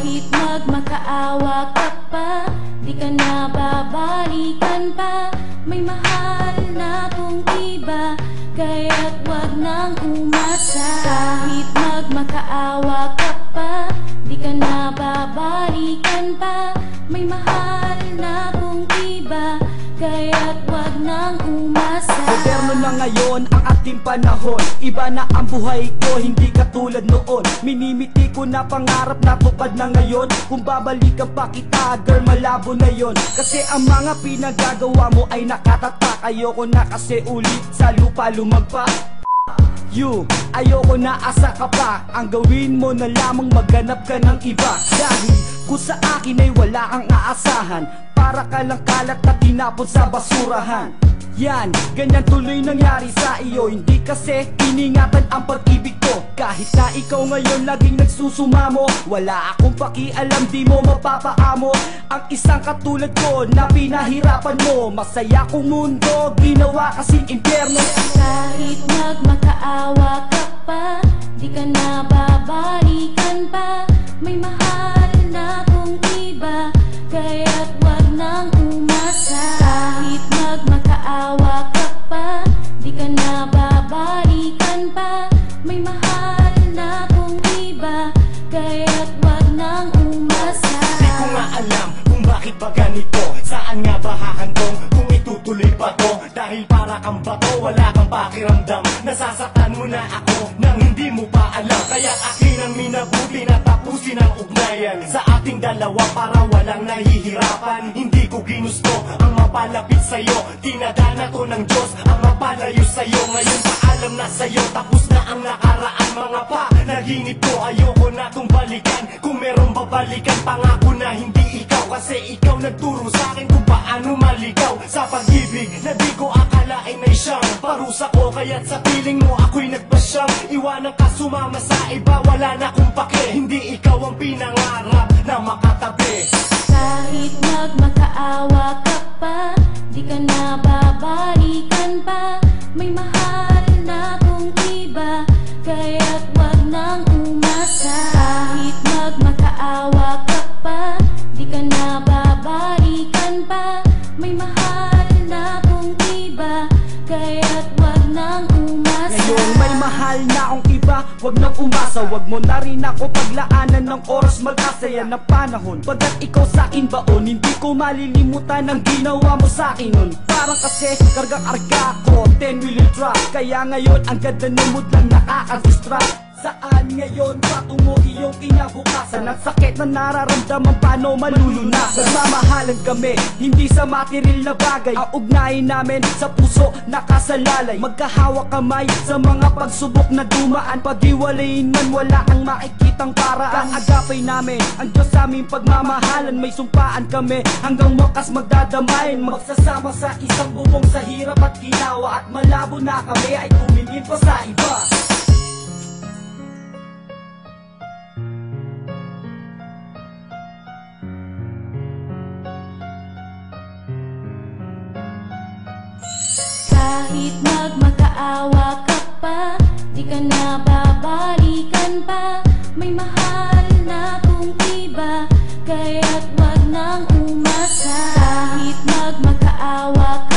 Kahit magmakaawa ka pa, di ka na babalikan pa. May mahal na kong iba, kaya't wag nang umasa. Kahit magmakaawa ka pa, di ka na babalikan pa. May mahal na kong iba, kaya't wag nang umasa. Moderno na ngayon ang ating panahon, iba na ang buhay ko, hindi katulad noon. Minimiti ko na pangarap na tupad na ngayon. Kung babalikan pa kita, girl, malabo na yon. Kasi ang mga pinagagawa mo ay nakatatak. Ayoko na kasi ulit sa lupa lumagpa. Ayoko na asa ka pa. Ang gawin mo na lamang maghanap ka ng iba. Dahil kung sa akin ay wala kang aasahan, para ka lang kalat na tinapon sa basurahan. Yan, ganyan tuloy nangyari sa iyo. Hindi kasi iningatan ang pag-ibig ko. Kahit na ikaw ngayon laging nagsusumamo, wala akong pakialam, di mo mapapaamo. Ang isang katulad ko na pinahirapan mo, masaya kong mundo, ginawa kasing impyerno. Kahit magmakaawa ka pa, di ka na babalikan pa. May mahal na kong iba, kaya't wag nang umasa. Kahit magmakaawa ka pa, di ka na babalikan pa. May mahal na kong iba, kaya't wag nang umasa. Di ko nga alam kung bakit ba ganito, saan nga ba hahantong, kung itutuloy pa to. Dahil para kang bato, wala kang pakiramdam, nasasaktan mo na ako nang hindi mo pa alam. Kaya akin ang minabuti na tapusin ang ugnayan sa ating dalawa para walang nahihirapan. Hindi ko ginusto ang mapalapit sa'yo, tinadana ko ng Diyos ang mapalayo sa'yo. Ngayon paalam na sa'yo, tapos na ang nakaraan. Mga panaginip ko, ayoko na tong balikan. Kung merong babalikan, pangako na hindi ikaw. Kasi ikaw nagturo sa'kin kung paano maligaw sa pag-ibig na di ko akalain ay siyang parusa ko. Kaya't sa piling mo ako'y nagpasyang iwanan ka, sumama sa iba, wala na kong pake. Hindi ikaw ang pinangarap na makatabi. Kahit magmakaawa ka pa, di ka na babalikan pa. May mahal na kong iba, kaya't wag nang umasa. Kahit magmakaawa ka pa, di ka na babalikan pa. May mahal na kong iba, kaya't wag nang umasa. Ngayon may mahal na akong iba, wag nang umasa. Wag mo na rin ako paglaanan ng oras, mag-asaya ng panahon. Pagkat ikaw sa'kin baon, hindi ko malilimutan ang ginawa mo sa'kin nun. Parang kasi kargang-arga ko, 10-wheel truck. Kaya ngayon ang ganda ng mood lang nakaka-distract. Saan ngayon patungo iyong kinabukasan? Ang sakit na nararamdaman, paano malulunasan? Nagmamahalan kami, hindi sa material na bagay. Ang ugnayan namin sa puso nakasalalay. Magkahawak kamay sa mga pagsubok na dumaan. Pag-iwalayin man wala kang makikitang paraan. Kaagapay namin ang Diyos sa aming pagmamahalan. May sumpaan kami hanggang wakas magdadamayin. Magsasama sa isang bubong sa hirap at ginawa. At malabo na kami ay tumingin pa sa iba. Kahit magmakaawa ka pa, di ka na babalikan pa. May mahal na kong iba, kaya't wag nang umasa. Kahit magmakaawa ka